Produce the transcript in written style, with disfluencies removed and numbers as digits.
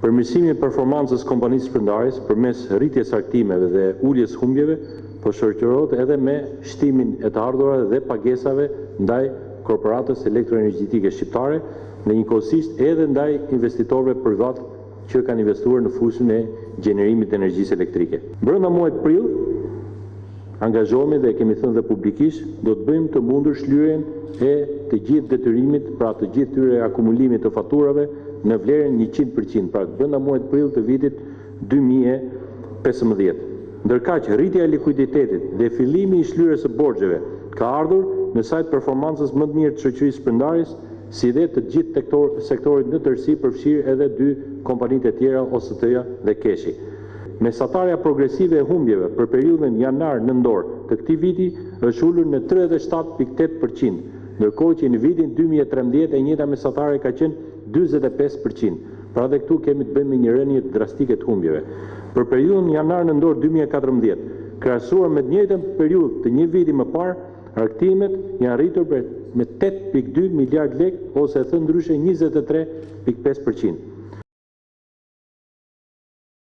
Përmirësimi i performancës kompanisë shpërndarjes përmes rritjes arktimeve dhe uljes humbjeve, po shoqërohet edhe me shtimin e të ardhurave dhe pagesave ndaj korporatës elektroenergjetike shqiptare, në njëkohësisht edhe ndaj investitorëve privat që kanë investuar në fushën e gjenerimit të energjisë elektrike. Brenda muajit prill, angazhohemi dhe kemi thënë dhe publikisht, do të bëjmë të mundur shlyerjen e të gjithë detyrimit, pra të gjithë tyre akumulimit të faturave në vlerën 100%, pra brenda muajit prill të vitit 2015. Ndërkaq, rritja e likuiditetit dhe fillimi i shlyerjes së borxheve ka ardhur në sajt performancës më të mirë të shoqërisë shpërndarjes, si dhe të gjithë sektorit në tërësi, përfshirë edhe 2 kompanitë e tjera OST-ja dhe Keshi. Mesatarja progresive e humbjeve për periudhën janar-nëntor të këtij viti është ulur në 37.8%, ndërkohë që në vitin 2013 e njëjta mesatare ka qenë 45%. Pra dhe këtu kemi të bëjmë me një rënje drastike të humbjeve. Për periudhën janar-nëntor 2014, krahasuar me të njëjtën periudhë të një viti më parë, arktimet janë rritur me 8.2 miliard lekë ose thënë ndryshe 23.5%.